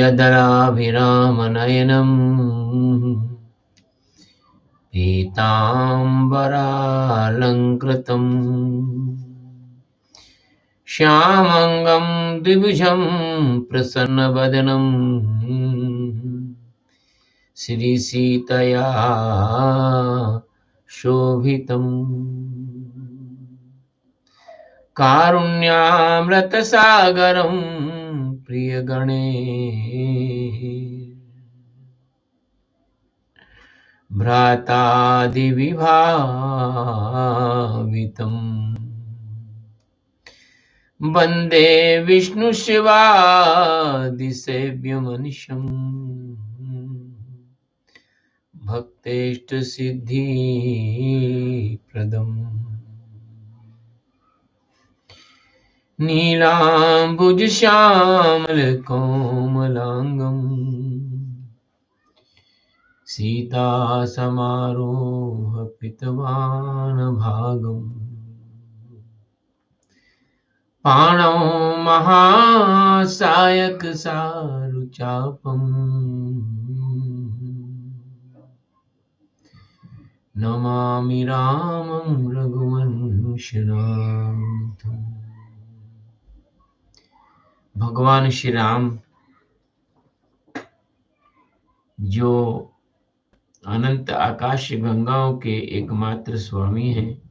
यदराभिरामनयनम् पीताम्बरालङ्कृतम् श्यामङ्गं द्विभुजं प्रसन्नवदनं श्रीसीतया शोभितम् कारुण्यामृतसागरं प्रियगणे भ्रातादिविभावितम् वन्दे विष्णुशिवादिसेव्यमनिशम् भक्तेष्टसिद्धिप्रदम् नीलाम्बुजश्यामलकोमलाङ्गम् सीतासमारोहपितवानभागम् पाणौ महासायकसारुचापम् नमामि रामं रघुवंशनाथम्। भगवान श्री राम जो अनंत आकाश गंगाओं के एकमात्र स्वामी हैं,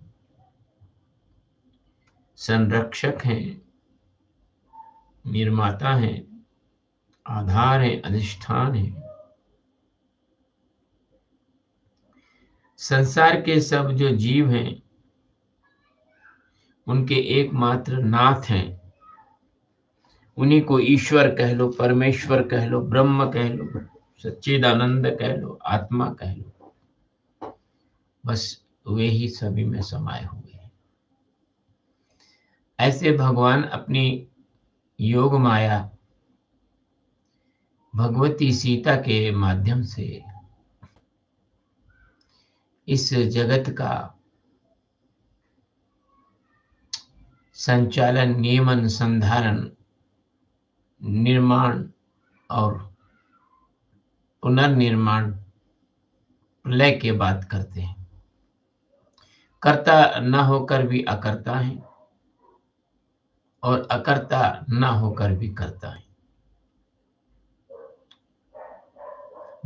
संरक्षक हैं, निर्माता हैं, आधार हैं, अधिष्ठान हैं, संसार के सब जो जीव हैं उनके एकमात्र नाथ हैं। उन्हीं को ईश्वर कह लो, परमेश्वर कह लो, ब्रह्म कह लो, सच्चिदानंद कह लो, आत्मा कह लो, बस वे ही सभी में समाये हुए हैं। ऐसे भगवान अपनी योग माया भगवती सीता के माध्यम से इस जगत का संचालन, नियमन, संधारण, निर्माण और पुनर्निर्माण, प्रलय के बाद करते हैं। कर्ता न होकर भी अकर्ता है और अकर्ता न होकर भी कर्ता है।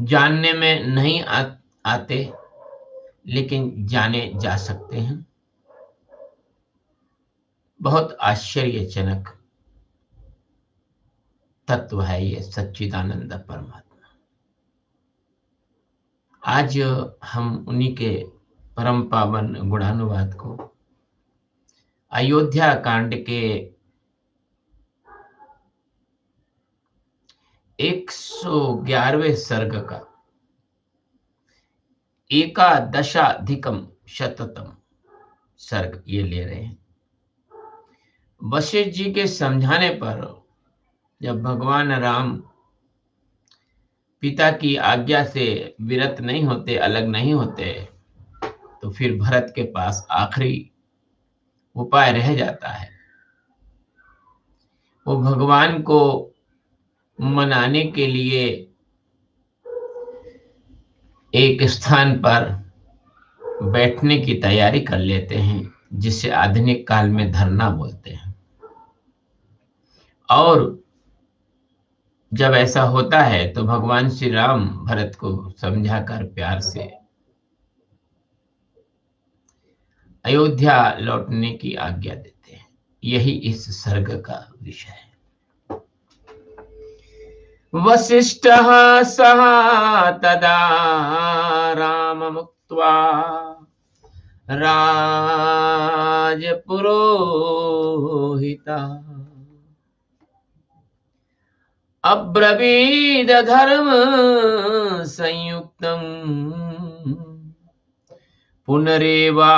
जानने में नहीं आते लेकिन जाने जा सकते हैं। बहुत आश्चर्यजनक तत्व है ये सच्चिदानंद परमात्मा। आज हम उन्हीं के परम पावन गुणानुवाद को अयोध्या कांड के 111वें सर्ग का 11अधिकम सर्ग ये ले रहे हैं। वशिष्ठ जी के समझाने पर जब भगवान राम पिता की आज्ञा से विरत नहीं होते, अलग नहीं होते, तो फिर भरत के पास आखिरी उपाय रह जाता है। वो भगवान को मनाने के लिए एक स्थान पर बैठने की तैयारी कर लेते हैं, जिसे आधुनिक काल में धरना बोलते हैं। और जब ऐसा होता है तो भगवान श्री राम भरत को समझाकर प्यार से अयोध्या लौटने की आज्ञा देते हैं। यही इस सर्ग का विषय है। वसिष्ठः सः तदा राममुक्त्वा राजपुरोहितः अब्रवीद धर्म संयुक्तम् पुनरेवा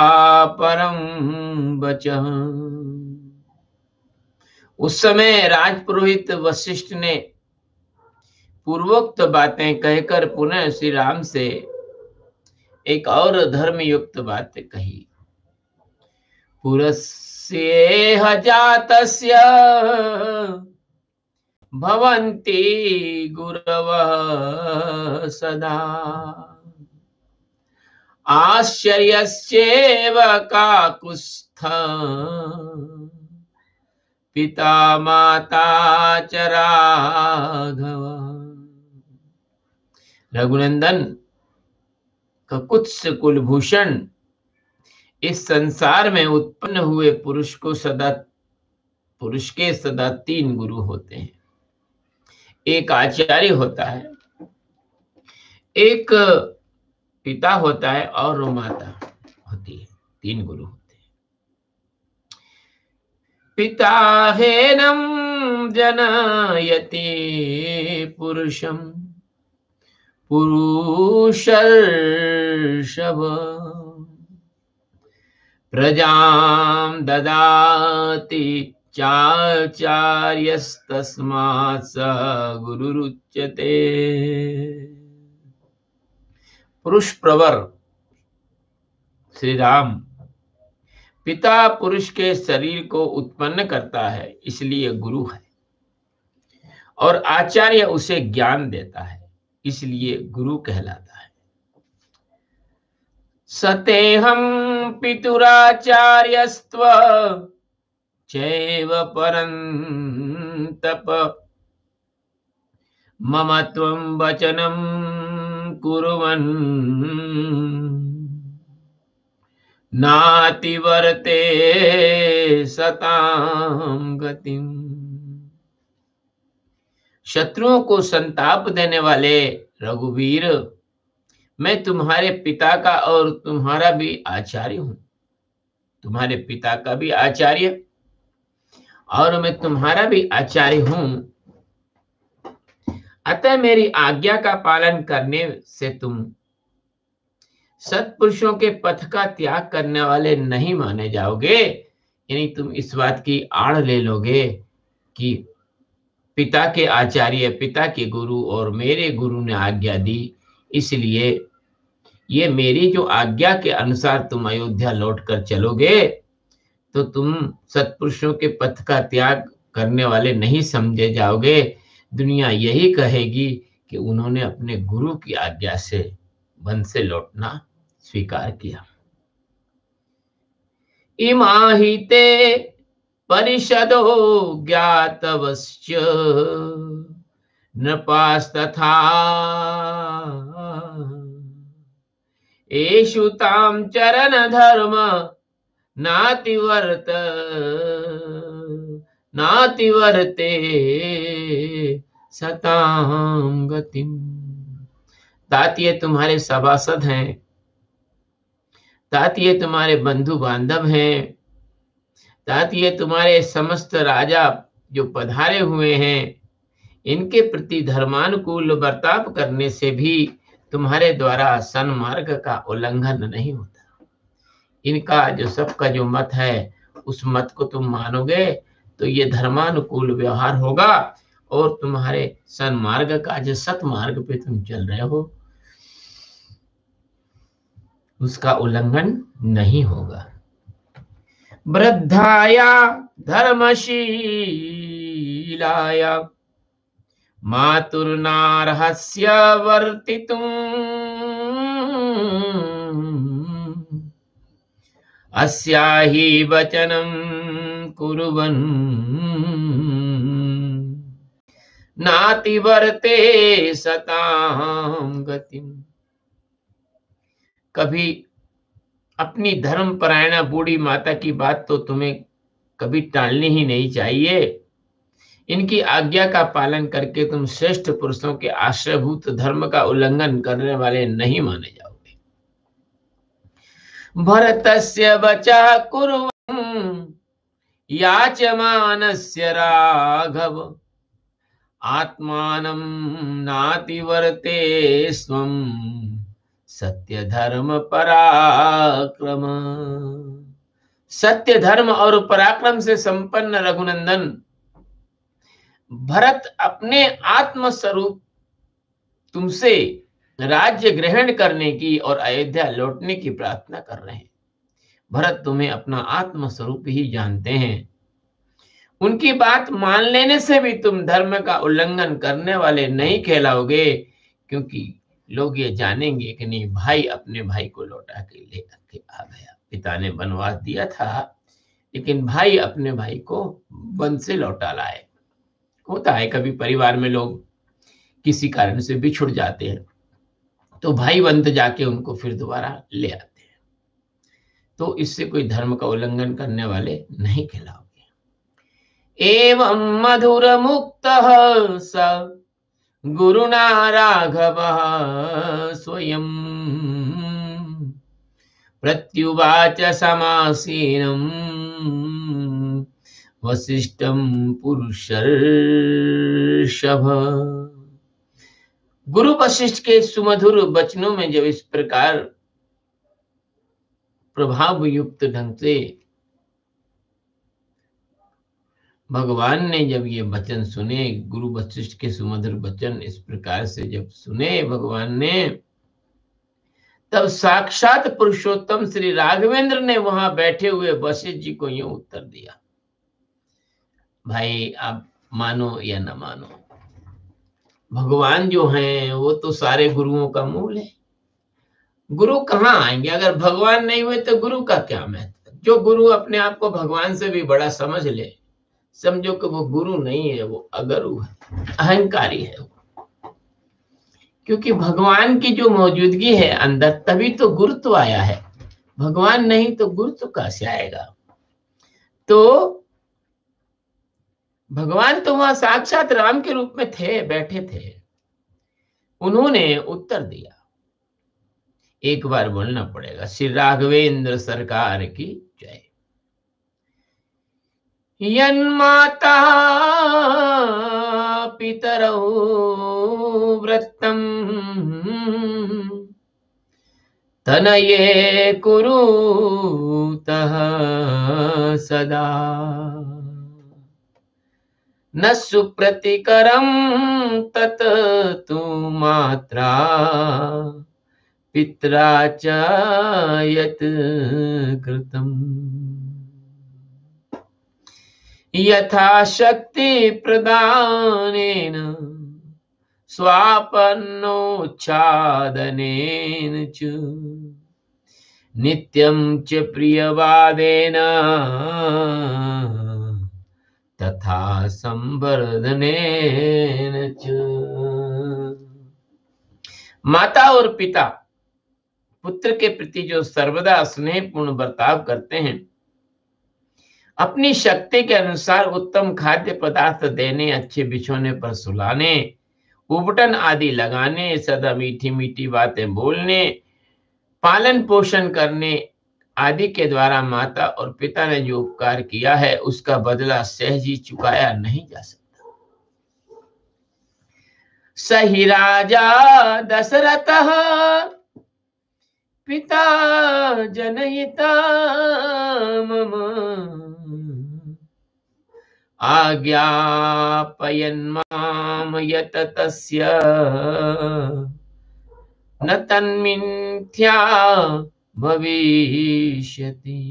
परम वचः। उस समय राजपुरोहित वशिष्ठ ने पूर्वोक्त बातें कहकर पुनः श्री राम से एक और धर्मयुक्त बात कही। पुरस्येह जातस्य भवन्ति गुरवः सदा। आश्चर्यस्येव काकुत्स्थ पिता माता च राघव। रघुनंदन, ककुत्स कुलभूषण इस संसार में उत्पन्न हुए पुरुष के सदा 3 गुरु होते हैं। एक आचार्य होता है, एक पिता होता है और माता होती है। 3 गुरु होते हैं। पिता हेनम जनयति पुरुषम पुरुषर्षभ प्रजां ददाति चाचार्यस्तस्मात् स गुरुरुच्यते। पुरुष प्रवर श्री राम, पिता पुरुष के शरीर को उत्पन्न करता है इसलिए गुरु है, और आचार्य उसे ज्ञान देता है इसलिए गुरु कहलाता है। सतेहं पितुराचार्यस्त्व चैव परन्तप मम त्वं वचनं कुर्वन् नातिवर्ते सतां गतिम्। शत्रुओं को संताप देने वाले रघुवीर, मैं तुम्हारे पिता का और तुम्हारा भी आचार्य हूं। तुम्हारे पिता का भी आचार्य और मैं तुम्हारा भी आचार्य हूं। अतः मेरी आज्ञा का पालन करने से तुम सत्पुरुषों के पथ का त्याग करने वाले नहीं माने जाओगे। यानी तुम इस बात की आड़ ले लोगे कि पिता के आचार्य, पिता के गुरु और मेरे गुरु ने आज्ञा दी, इसलिए ये मेरी जो आज्ञा के अनुसार तुम अयोध्या लौट कर चलोगे तो तुम सत्पुरुषों के पथ का त्याग करने वाले नहीं समझे जाओगे। दुनिया यही कहेगी कि उन्होंने अपने गुरु की आज्ञा से वन से लौटना स्वीकार किया। इमाहिते परिषदो ज्ञातवश्च नृपास्तथा एषु तां चरण धर्म नातिवर्ते सतां गतिम्। तात ये तुम्हारे सभासद हैं, तात ये तुम्हारे बंधु बांधव हैं, तात ये तुम्हारे समस्त राजा जो पधारे हुए हैं, इनके प्रति धर्मानुकूल बर्ताव करने से भी तुम्हारे द्वारा सन्मार्ग का उल्लंघन नहीं होता। इनका जो सबका जो मत है उस मत को तुम मानोगे तो ये धर्मानुकूल व्यवहार होगा और तुम्हारे सन्मार्ग का जो सतमार्ग पे तुम चल रहे हो उसका उल्लंघन नहीं होगा। वृद्धाया धर्मशीलाया मातुर्नार्हस्य वर्तितुम् अस्याहि वचनं कुर्वन् नातिवर्ते सतां गतिम्। कभी अपनी धर्मपरायणा बूढ़ी माता की बात तो तुम्हें कभी टालनी ही नहीं चाहिए। इनकी आज्ञा का पालन करके तुम श्रेष्ठ पुरुषों के आश्रयभूत धर्म का उल्लंघन करने वाले नहीं माने जाओगे। भरतस्य वचः कुर्वन् याचमानस्य राघव आत्मानं नातिवर्ते स्वं सत्य धर्म पराक्रम। सत्य धर्म और पराक्रम से संपन्न रघुनंदन, भरत अपने आत्म स्वरूप तुमसे राज्य ग्रहण करने की और अयोध्या लौटने की प्रार्थना कर रहे हैं। भरत तुम्हें अपना आत्म स्वरूप ही जानते हैं उनकी बात मान लेने से भी तुम धर्म का उल्लंघन करने वाले नहीं कहलाओगे, क्योंकि लोग ये जानेंगे कि नहीं, भाई अपने भाई को लौटा के ले के आ गया। पिता ने वनवास दिया था, लेकिन भाई अपने भाई को वन से लौटा लाए। होता है कभी परिवार में लोग किसी कारण से बिछुड़ जाते हैं, तो भाई बंद जाके उनको फिर दोबारा ले आते हैं। तो इससे कोई धर्म का उल्लंघन करने वाले नहीं कहलाओगे। एवं मधुर मुक्त स गुरुना राघवः स्वयं प्रत्युवाच समासीनं वसिष्ठं पुरुषर्षभ। गुरु वशिष्ठ के सुमधुर वचनों में जब इस प्रकार प्रभाव युक्त ढंग से भगवान ने जब ये वचन सुने, गुरु वशिष्ठ के सुमधुर वचन इस प्रकार से जब सुने भगवान ने, तब साक्षात पुरुषोत्तम श्री राघवेंद्र ने वहां बैठे हुए वशिष्ठ जी को यूं उत्तर दिया। भाई आप मानो या न मानो, भगवान जो हैं वो तो सारे गुरुओं का मूल है। गुरु कहाँ आएंगे? अगर भगवान नहीं हुए तो गुरु का क्या महत्व? जो गुरु अपने आप को भगवान से भी बड़ा समझ ले, समझो कि वो गुरु नहीं है, वो अगुरु है, अहंकारी है वो। क्योंकि भगवान की जो मौजूदगी है अंदर, तभी तो गुरुत्व आया है। भगवान नहीं तो गुरुत्व कैसे आएगा? तो भगवान तो वहां साक्षात राम के रूप में थे, बैठे थे। उन्होंने उत्तर दिया। एक बार बोलना पड़ेगा, श्री राघवेंद्र सरकार की जय। यन्माता पितरौ व्रतम् तनये कुरुतः सदा न सुप्रतिकरं तत् तु मात्रा पित्रा च यत् कृतम् यथाशक्ति प्रदानेन स्वापन्नोच्छादनेन च नित्यं च प्रियवादेन तथा संवर्धनेन च। माता और पिता पुत्र के प्रति जो सर्वदा स्नेहपूर्ण बर्ताव करते हैं, अपनी शक्ति के अनुसार उत्तम खाद्य पदार्थ देने, अच्छे बिछोने पर सुलाने, उबटन आदि लगाने, सदा मीठी मीठी बातें बोलने, पालन पोषण करने आदि के द्वारा माता और पिता ने जो उपकार किया है, उसका बदला सहज ही चुकाया नहीं जा सकता। सही राजा दशरथः पिता जनयिता मम आज्ञापयन्माम यत तस्य न तन्मिथ्या भविष्यति।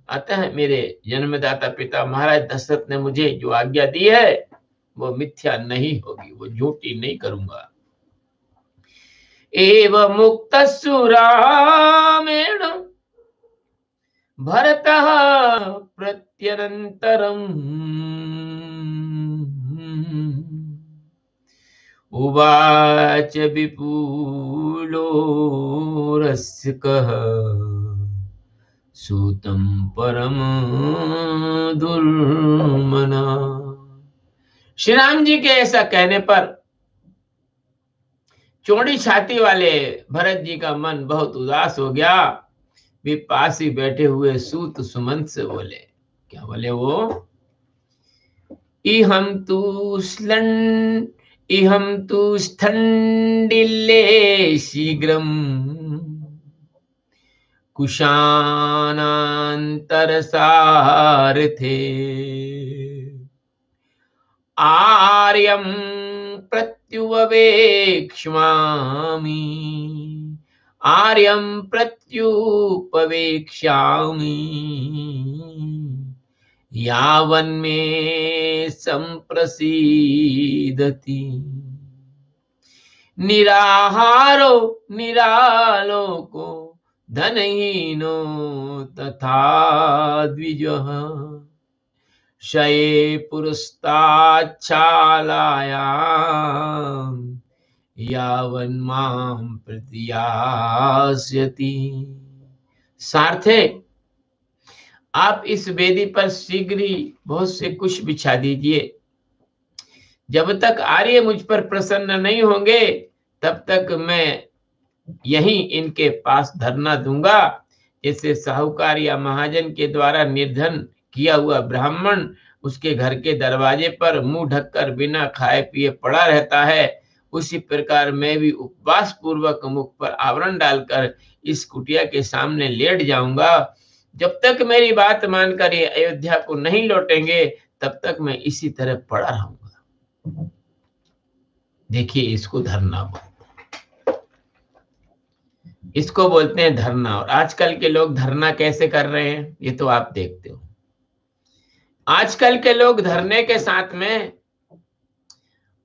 अतः मेरे जन्मदाता पिता महाराज दशरथ ने मुझे जो आज्ञा दी है वो मिथ्या नहीं होगी, वो झूठी नहीं करूंगा। एवं मुक्तस्सु रामेण भरतः प्रत्यनन्तरम् उवाच विपुलो रसिकः सूतं परम दुर्मना। श्री राम जी के ऐसा कहने पर चौड़ी छाती वाले भरत जी का मन बहुत उदास हो गया। वे पास ही बैठे हुए सूत सुमंत से बोले, क्या बोले वो? इहम तु स्थंडिल्ले शीघ्रम कुशानांतर सारथे आर्यम प्रत्युपवेक्ष्यामि यावन्मे संप्रसीदति। निराहारो निरालोको धनहीनो तथा द्विजः। शये पुरस्ताच्छालायां यावन्मां प्रतियास्यति। सार्थे, आप इस वेदी पर शीघ्र ही बहुत से कुश बिछा दीजिए। जब तक आर्य मुझ पर प्रसन्न नहीं होंगे तब तक मैं यहीं इनके पास धरना दूंगा। जैसे साहूकार या महाजन के द्वारा निर्धन किया हुआ ब्राह्मण उसके घर के दरवाजे पर मुंह ढककर बिना खाए पिए पड़ा रहता है, उसी प्रकार मैं भी उपवास पूर्वक मुख पर आवरण डालकर इस कुटिया के सामने लेट जाऊंगा। जब तक मेरी बात मानकर ये अयोध्या को नहीं लौटेंगे तब तक मैं इसी तरह पड़ा रहूंगा। देखिए, इसको धरना बोलते हैं, इसको बोलते हैं धरना। और आजकल के लोग धरना कैसे कर रहे हैं ये तो आप देखते हो। आजकल के लोग धरने के साथ में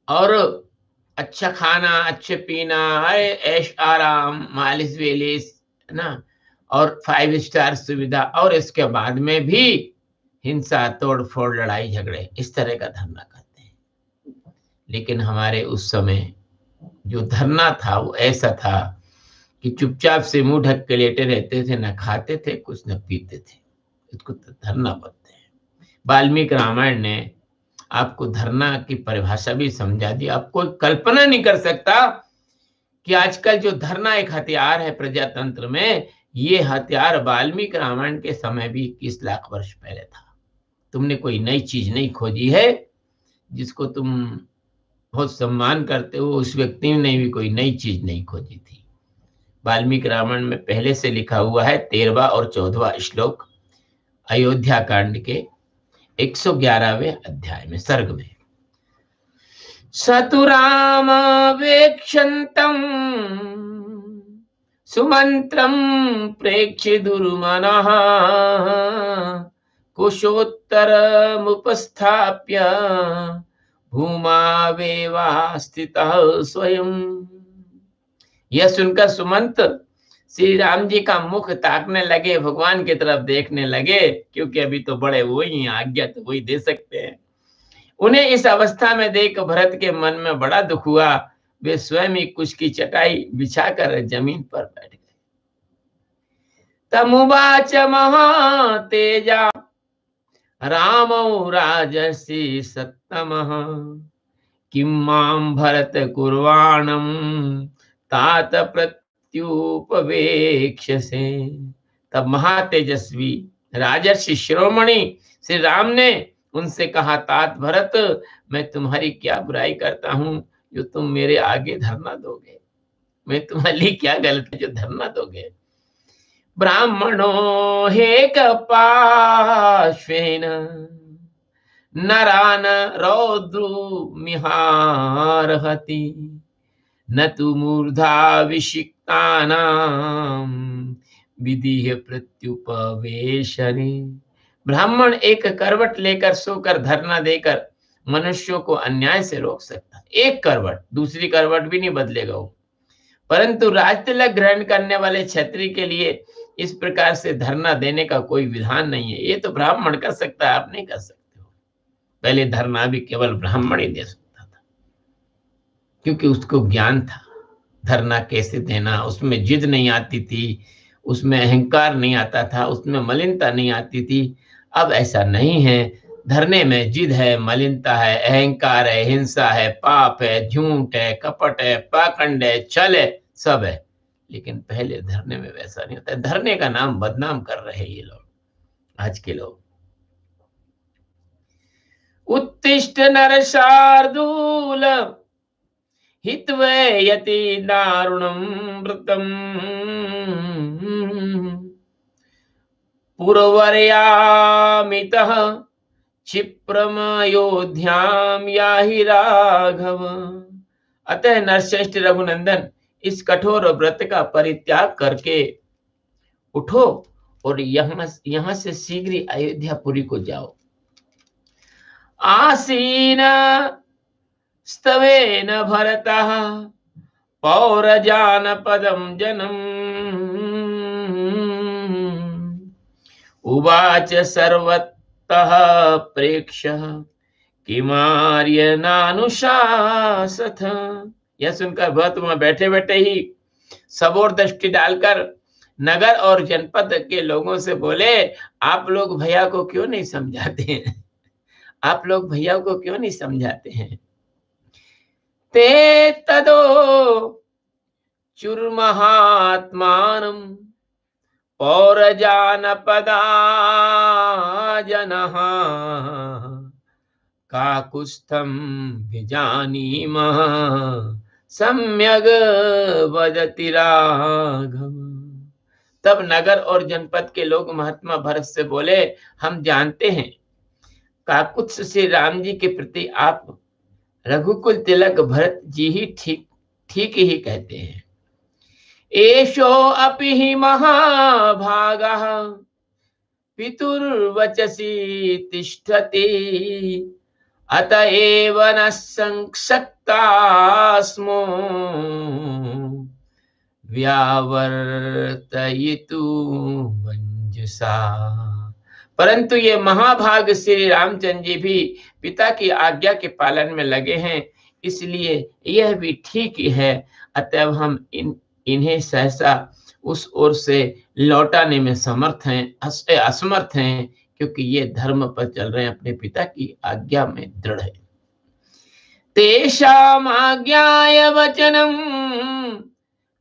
और अच्छा खाना, अच्छे पीना, अरे ऐश आराम, मालिश वेलिश ना, और 5 स्टार सुविधा, और इसके बाद में भी हिंसा, तोड़ फोड़, लड़ाई झगड़े, इस तरह का धरना करते हैं। लेकिन हमारे उस समय जो धरना था वो ऐसा था कि चुपचाप से मुंह ढक के लेटे रहते थे, न खाते थे कुछ, न पीते थे। इसको धरना बोलते हैं। वाल्मीकि रामायण ने आपको धरना की परिभाषा भी समझा दी। आप कोई कल्पना नहीं कर सकता कि आजकल जो धरना एक हथियार है प्रजातंत्र में, ये हथियार वाल्मीकि रामायण के समय भी 21 लाख वर्ष पहले था। तुमने कोई नई चीज नहीं खोजी है। जिसको तुम बहुत सम्मान करते हो उस व्यक्ति ने भी कोई नई चीज नहीं खोजी थी। वाल्मीकि रामायण में पहले से लिखा हुआ है 13वां और 14वां श्लोक अयोध्या कांड के 111वें अध्याय में, सर्ग में। सतुराम वेक्षन्तम् सुमंत्रम प्रेक्ष्य दुर्मनः कुशोत्तरमुपस्थाप्य भूमावेवा स्थितः स्वयं। यह सुनकर सुमंत श्री राम जी का मुख ताकने लगे, भगवान की तरफ देखने लगे, क्योंकि अभी तो बड़े वही हैं, आज्ञा तो वही दे सकते हैं। उन्हें इस अवस्था में देख भरत के मन में बड़ा दुख हुआ। वे स्वयं ही कुश की चटाई बिछाकर जमीन पर बैठ गए। तमुवाच महातेजा रामो राजर्षि सत्तमः किं मां भरत कुर्वाणं तात प्रत्युपवेक्ष्यसे। तब महातेजस्वी राजर्षि शिरोमणि श्री राम ने उनसे कहा, तात भरत, मैं तुम्हारी क्या बुराई करता हूं जो तुम मेरे आगे धरना दोगे? मैं तुम्हारी क्या गलत है जो धरना दोगे? ब्राह्मणो हे कपाश्वेन नरान रौद्रुमिहार्हति न तु मूर्धा विषिक्तानां विधिः प्रत्युपवेशने। ब्राह्मण एक करवट लेकर सोकर धरना देकर मनुष्यों को अन्याय से रोक सकता। एक करवट, दूसरी करवट भी नहीं बदलेगा वो। परंतु राजतिलक ग्रहण करने वाले क्षत्रिय के लिए इस प्रकार से धरना देने का कोई विधान नहीं है। ये तो ब्राह्मण कर सकता है, आप नहीं कर सकते हो। पहले धरना भी केवल ब्राह्मण ही दे सकता था, क्योंकि उसको ज्ञान था धरना कैसे देना। उसमें जिद नहीं आती थी, उसमें अहंकार नहीं आता था, उसमें मलिनता नहीं आती थी। अब ऐसा नहीं है। धरने में जिद है, मलिनता है, अहंकार है, हिंसा है, पाप है, झूठ है, कपट है, पाखंड है, छल है, सब है। लेकिन पहले धरने में वैसा नहीं होता। धरने का नाम बदनाम कर रहे हैं ये लोग, आज के लोग। उत्तिष्ठ नर शार्दूल हित्वयति दारुणं व्रतम् पुरवर्यामितः क्षिप्रमयोध्याम याहि राघव। अतः नरश्रेष्ठ रघुनंदन, इस कठोर व्रत का परित्याग करके उठो और यहाँ से शीघ्र अयोध्यापुरी को जाओ। आसीन स्तवेन भरतः पौरजानपदं जनम् उवाच सर्वतः प्रेक्ष्य किमार्यनानुशासथ। यह सुनकर भरत वहां बैठे बैठे ही सबोर दृष्टि डालकर नगर और जनपद के लोगों से बोले, आप लोग भैया को क्यों नहीं समझाते हैं? आप लोग भैया को क्यों नहीं समझाते हैं? ते तदो चुर्महात्मानं पौरजानपदा जनः काकुत्स्थं विजानीमः सम्यग् वदति राघव। तब नगर और जनपद के लोग महात्मा भरत से बोले, हम जानते हैं काकुत्स से राम जी के प्रति आप रघुकुल तिलक भरत जी ही ठीक ही कहते हैं। एषो अपि हि महाभागः पितुर्वचसि तिष्ठति अतएव न संशक्तास्मो व्यावर्तयितु मंजुषा। परंतु ये महाभाग श्री रामचंद्र जी भी पिता की आज्ञा के पालन में लगे हैं, इसलिए यह भी ठीक ही है। अतएव हम इन्हें सहसा उस ओर से लौटाने में असमर्थ हैं, क्योंकि ये धर्म पर चल रहे हैं, अपने पिता की आज्ञा में दृढ़ है। तेषाम् आज्ञाय वचनं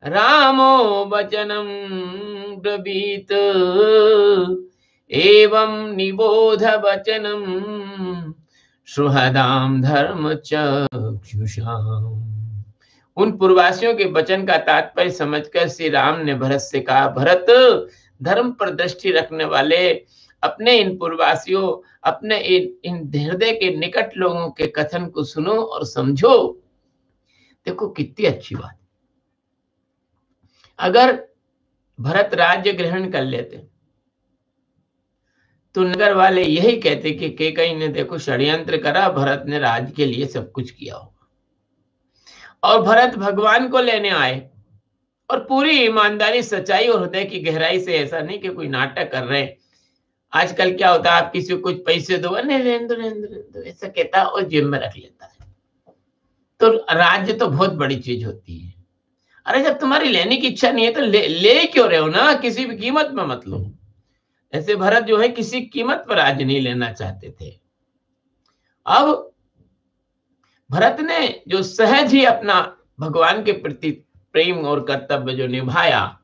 रामो वचनं ब्रवीत एवं निबोध वचनं सुहृदां धर्मचक्षुषाम्। उन पूर्ववासियों के वचन का तात्पर्य समझकर श्री राम ने भरत से कहा, भरत, धर्म पर दृष्टि रखने वाले अपने इन पूर्ववासियों, अपने इन हृदय के निकट लोगों के कथन को सुनो और समझो। देखो कितनी अच्छी बात। अगर भरत राज्य ग्रहण कर लेते तो नगर वाले यही कहते कि कैकेयी ने देखो षड्यंत्र करा, भरत ने राज्य के लिए सब कुछ किया होगा। और भरत भगवान को लेने आए और पूरी ईमानदारी, सच्चाई और हृदय की गहराई से, ऐसा नहीं कि कोई नाटक कर रहे हैं। आजकल क्या होता है, आप किसी को कुछ पैसे दो, नहीं रहने दो ऐसा कहता है और जेब में रख लेता है। तो राज्य तो बहुत बड़ी चीज होती है। अरे जब तुम्हारी लेने की इच्छा नहीं है तो ले क्यों रहे हो ना, किसी भी कीमत में मत लो। ऐसे भरत जो है किसी कीमत पर राज्य नहीं लेना चाहते थे। अब भरत ने जो सहज ही अपना भगवान के प्रति प्रेम और कर्तव्य जो निभाया,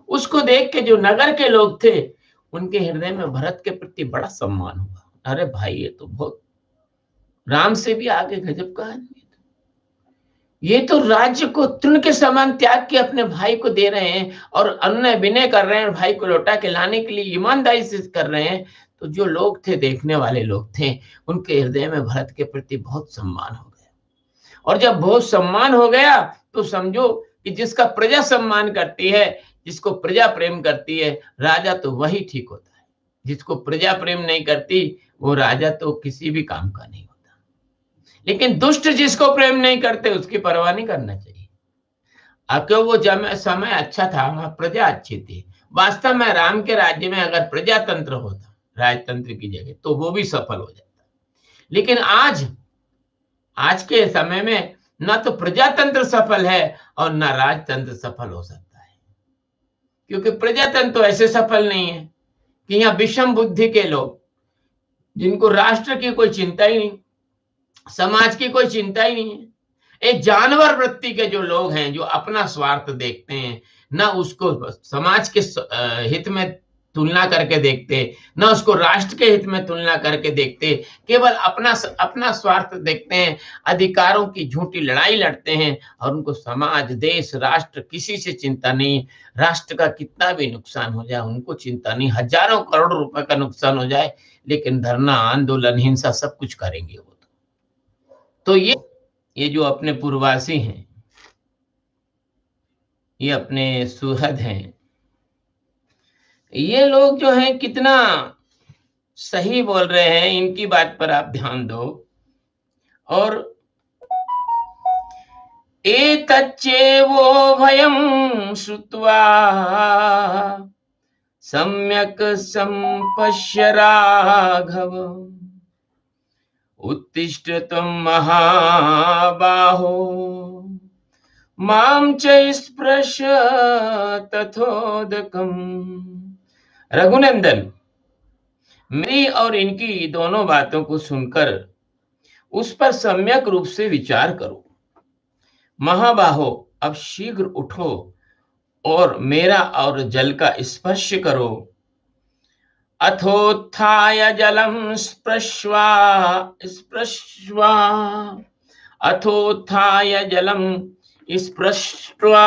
उसको देख के जो नगर के लोग थे उनके हृदय में भरत के प्रति बड़ा सम्मान हुआ। अरे भाई ये तो बहुत राम से भी आगे गजब का आदमी, ये तो राज्य को तृण के समान त्याग के अपने भाई को दे रहे हैं और अनुनय विनय कर रहे हैं, भाई को लौटा के लाने के लिए ईमानदारी से कर रहे हैं। तो जो लोग थे, देखने वाले लोग थे, उनके हृदय में भरत के प्रति बहुत सम्मान हो गया। और जब बहुत सम्मान हो गया तो समझो कि जिसका प्रजा सम्मान करती है, जिसको प्रजा प्रेम करती है, राजा तो वही ठीक होता है। जिसको प्रजा प्रेम नहीं करती वो राजा तो किसी भी काम का नहीं होता। लेकिन दुष्ट जिसको प्रेम नहीं करते उसकी परवाह नहीं करना चाहिए। अब वो समय अच्छा था, वहां प्रजा अच्छी थी। वास्तव में राम के राज्य में अगर प्रजातंत्र होता राजतंत्र की जगह तो वो भी सफल हो जाता। लेकिन आज के समय में ना तो प्रजातंत्र सफल है और ना राजतंत्र सफल हो सकता है। क्योंकि प्रजातंत्र तो ऐसे सफल नहीं है कि यहाँ विषम बुद्धि के लोग, जिनको राष्ट्र की कोई चिंता ही नहीं, समाज की कोई चिंता ही नहीं है, एक जानवर वृत्ति के जो लोग हैं, जो अपना स्वार्थ देखते हैं, ना उसको समाज के हित में तुलना करके देखते, ना उसको राष्ट्र के हित में तुलना करके देखते, केवल अपना स्वार्थ देखते हैं, अधिकारों की झूठी लड़ाई लड़ते हैं और उनको समाज, देश, राष्ट्र किसी से चिंता नहीं। राष्ट्र का कितना भी नुकसान हो जाए उनको चिंता नहीं, हजारों करोड़ रुपए का नुकसान हो जाए, लेकिन धरना, आंदोलन, हिंसा सब कुछ करेंगे वो। तो ये जो अपने पूर्ववासी हैं, ये अपने सुहृद हैं, ये लोग जो हैं कितना सही बोल रहे हैं, इनकी बात पर आप ध्यान दो। और एतच्चेवो भयं श्रुत्वा सम्यक् सम्पश्य राघव उत्तिष्ठ त्वं महाबाहो मां च स्पृश्य तथोदकम्। रघुनंदन, मेरी और इनकी दोनों बातों को सुनकर उस पर सम्यक रूप से विचार करो। महाबाहो, अब शीघ्र उठो और मेरा और जल का स्पर्श करो। अथोत्थाय जलम स्पृश्वा स्पृश्वा अथोत्थाय जलम स्पृष्ट्वा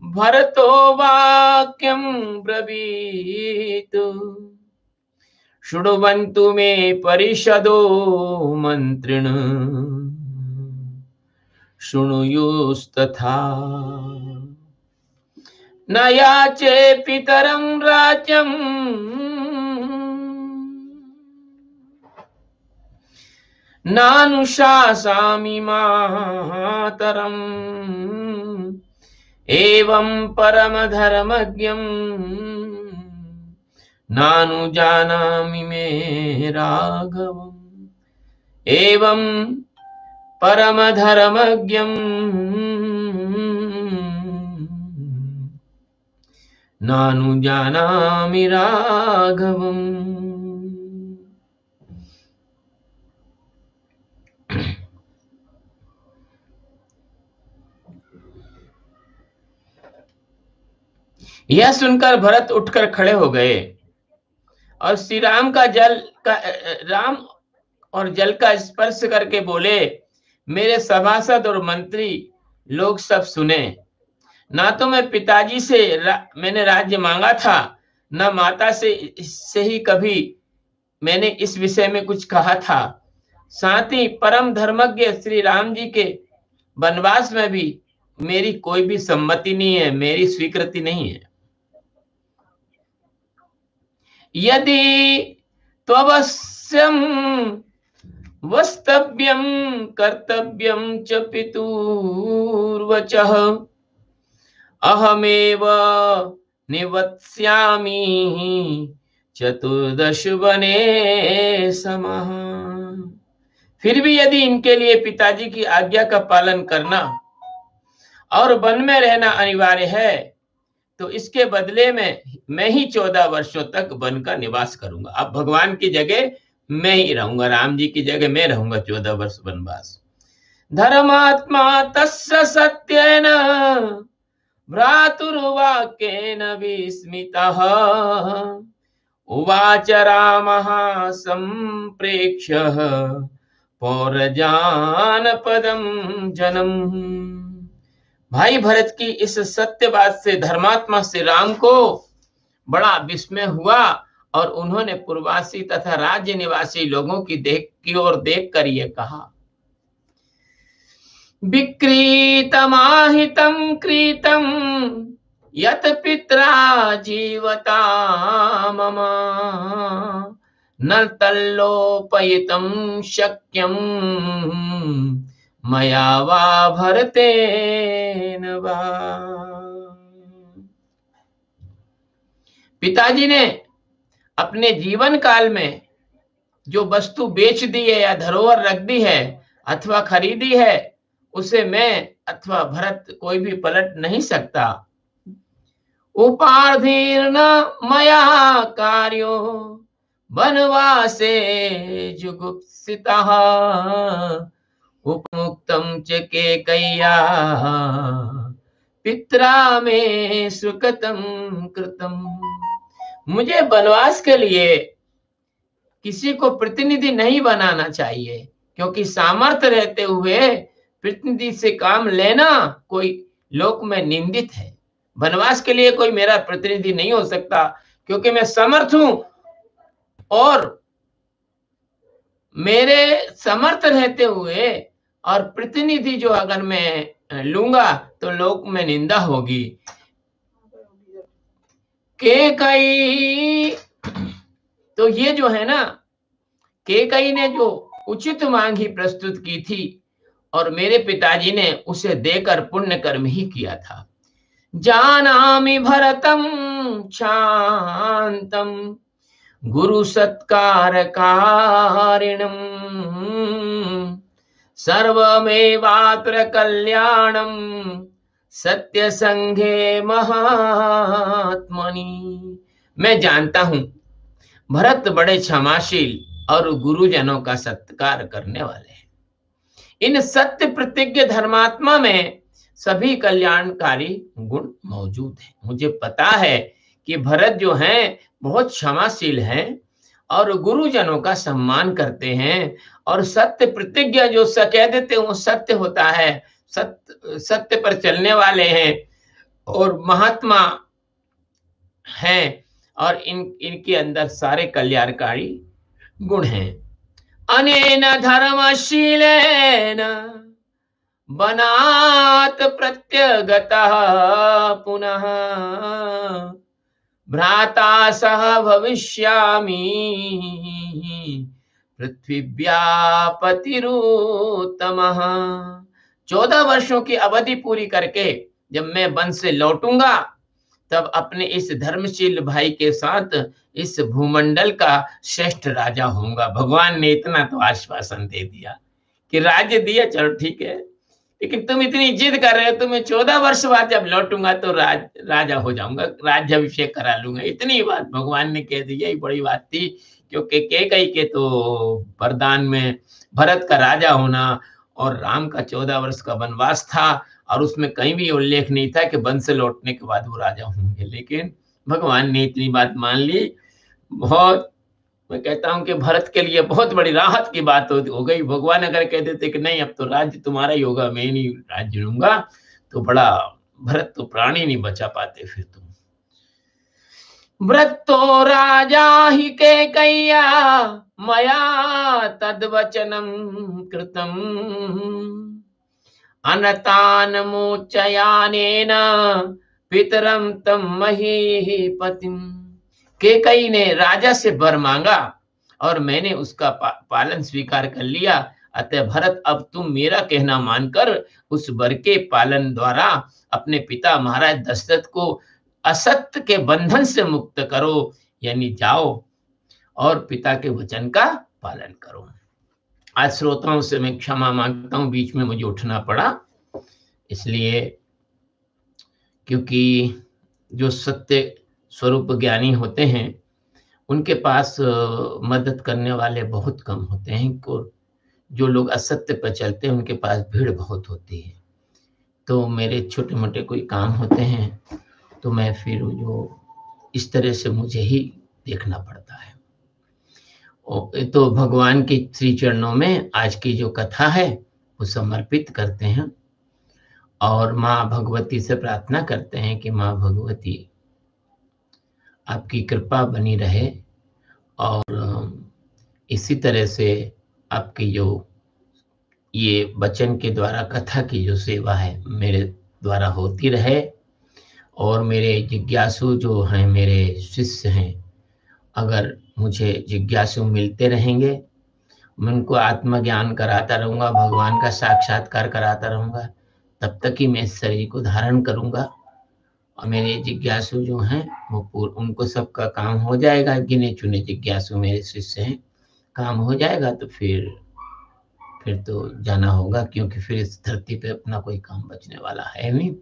भरतो वाक्यं ब्रवीत शृण्वन्तु मे परिषदो मन्त्रिण शृणुयुस्तथा न याचे पितरं राज्यं नानुशासामि मातरम् एवं परमधर्मज्ञं नानुजानामि मे राघवम् एवं परमधर्मज्ञं नानुजानामि राघवम्। यह सुनकर भरत उठकर खड़े हो गए और श्री राम राम और जल का स्पर्श करके बोले, मेरे सभासद और मंत्री लोग सब सुने। ना तो मैं पिताजी से मैंने राज्य मांगा था, न माता से ही कभी मैंने इस विषय में कुछ कहा था। साथ ही परम धर्मज्ञ श्री राम जी के वनवास में भी मेरी कोई भी सम्मति नहीं है, मेरी स्वीकृति नहीं है। यदि त्ववश्यं वस्तव्यं कर्तव्यं च पितुर्वचः अहमेव निवत्स्यामि चतुर्दश वने समः। फिर भी यदि इनके लिए पिताजी की आज्ञा का पालन करना और वन में रहना अनिवार्य है तो इसके बदले में मैं ही 14 वर्षों तक वन का निवास करूंगा। अब भगवान की जगह मैं ही रहूंगा, राम जी की जगह मैं रहूंगा 14 वर्ष वनवास। धर्मात्मा तस्य सत्येन भ्रातुर्वाक्येन विस्मितः उवाच रामः संप्रेक्ष्य पौरजानपदं जनम्। भाई भरत की इस सत्य बात से धर्मात्मा श्री राम को बड़ा विस्मय हुआ और उन्होंने पूर्ववासी तथा राज्य निवासी लोगों की ओर देखकर ये कहा, विक्रीतमाहितं कृतं यत पित्रा जीवता मम न तल्लोपयितं शक्यं मया वा भरतेन वा। पिताजी ने अपने जीवन काल में जो वस्तु बेच दी है या धरोहर रख दी है अथवा खरीदी है, उसे मैं अथवा भरत कोई भी पलट नहीं सकता। उपाधीर्न मया कार्यो वनवासे जुगुप्सितः उपमुक्तं च केकय्या पित्रा में सुकृतं कृतं। मुझे वनवास के लिए किसी को प्रतिनिधि नहीं बनाना चाहिए, क्योंकि सामर्थ्य रहते हुए प्रतिनिधि से काम लेना कोई लोक में निंदित है। वनवास के लिए कोई मेरा प्रतिनिधि नहीं हो सकता, क्योंकि मैं समर्थ हूं और मेरे समर्थ रहते हुए और प्रतिनिधि जो अगर मैं लूंगा तो लोक में निंदा होगी। केकई तो ये जो है ना, कैकेयी ने जो उचित मांग ही प्रस्तुत की थी और मेरे पिताजी ने उसे देकर पुण्य कर्म ही किया था। जानामि भरतं शान्तं गुरु सत्कार कारिणम् सर्वमेवात्र कल्याणं सत्य संघे महात्मनि। मैं जानता हूं भरत बड़े क्षमाशील और गुरुजनों का सत्कार करने वाले हैं। इन सत्य प्रतिज्ञ धर्मात्मा में सभी कल्याणकारी गुण मौजूद हैं। मुझे पता है कि भरत जो हैं बहुत क्षमाशील हैं और गुरुजनों का सम्मान करते हैं और सत्य प्रतिज्ञा जो कह देते हैं वो सत्य होता है, सत्य पर चलने वाले हैं और महात्मा हैं और इनके अंदर सारे कल्याणकारी गुण हैं। अनेन धर्मशीलेन बनात प्रत्यगतः पुनः भ्राता सह भविष्यामि पृथ्वीव्यापतिरुत्तमः। 14 वर्षों की अवधि पूरी करके जब मैं वन से लौटूंगा तब अपने इस धर्मशील भाई के साथ इस भूमंडल का श्रेष्ठ राजा होऊंगा। भगवान ने इतना तो आश्वासन दे दिया कि राज्य दिया, चलो ठीक है, लेकिन तुम इतनी जिद कर रहे हो तो मैं 14 वर्ष बाद जब लौटूंगा तो राजा हो जाऊंगा, राज्याभिषेक करा लूंगा। इतनी बात भगवान ने कह दी, यही बड़ी बात थी, क्योंकि कैकेयी के तो वरदान में भरत का राजा होना और राम का 14 वर्ष का वनवास था और उसमें कहीं भी उल्लेख नहीं था कि वन से लौटने के बाद वो राजा होंगे। लेकिन भगवान ने इतनी बात मान ली। बहुत, मैं कहता हूं कि भरत के लिए बहुत बड़ी राहत की बात हो गई। भगवान अगर कह देते कि नहीं अब तो राज्य तुम्हारा ही होगा, मैं नहीं राज्य लूंगा, तो बड़ा भरत तो प्राणी नहीं बचा पाते फिर तुम। व्रतो राजा हि कैकेय्या मया तद्वचनं कृतम् अनतान मोचयानेन पितरम तम महीपतिम। कैकेयी ने राजा से वर मांगा और मैंने उसका पालन स्वीकार कर लिया। अतः भरत अब तुम मेरा कहना मानकर उस वर के पालन द्वारा अपने पिता महाराज दशरथ को असत्य के बंधन से मुक्त करो, यानी जाओ और पिता के वचन का पालन करो। आज श्रोताओं से मैं क्षमा मांगता हूं, बीच में मुझे उठना पड़ा इसलिए, क्योंकि जो सत्य स्वरूप ज्ञानी होते हैं उनके पास मदद करने वाले बहुत कम होते हैं। जो लोग असत्य पर चलते हैं उनके पास भीड़ बहुत होती है। तो मेरे छोटे मोटे कोई काम होते हैं तो मैं फिर जो इस तरह से मुझे ही देखना पड़ता है। तो भगवान के श्री चरणों में आज की जो कथा है वो समर्पित करते हैं और माँ भगवती से प्रार्थना करते हैं कि माँ भगवती आपकी कृपा बनी रहे और इसी तरह से आपकी जो ये वचन के द्वारा कथा की जो सेवा है मेरे द्वारा होती रहे और मेरे जिज्ञासु जो हैं, मेरे शिष्य हैं, अगर मुझे जिज्ञासु मिलते रहेंगे, मैं उनको आत्मज्ञान कराता रहूँगा, भगवान का साक्षात्कार कराता रहूँगा, तब तक ही मैं इस शरीर को धारण करूँगा। और मेरे जिज्ञासु जो हैं वो उनको सबका काम हो जाएगा। गिने चुने जिज्ञासु मेरे शिष्य हैं, काम हो जाएगा तो फिर तो जाना होगा, क्योंकि फिर इस धरती पे अपना कोई काम बचने वाला है नहीं।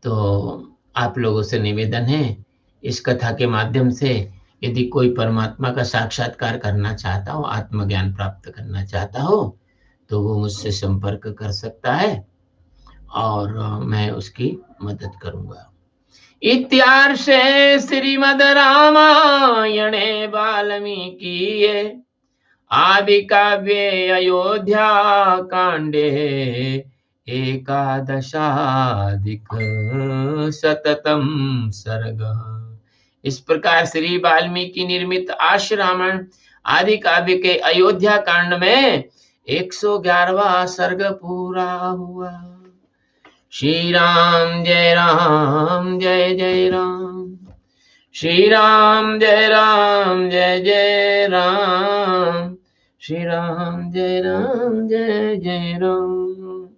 तो आप लोगों से निवेदन है, इस कथा के माध्यम से यदि कोई परमात्मा का साक्षात्कार करना चाहता हो, आत्मज्ञान प्राप्त करना चाहता हो, तो वो मुझसे संपर्क कर सकता है और मैं उसकी मदद करूंगा। इत्यार्षे श्रीमद् रामायणे वाल्मीकिये आदि काव्ये अयोध्या कांडे 11 सर्ग। इस प्रकार श्री वाल्मीकि निर्मित आशु रामायण आदि काव्य के अयोध्या कांड में 111वां सर्ग पूरा हुआ। श्री राम जय जय राम। श्री राम जय जय राम, श्री राम जय जय राम।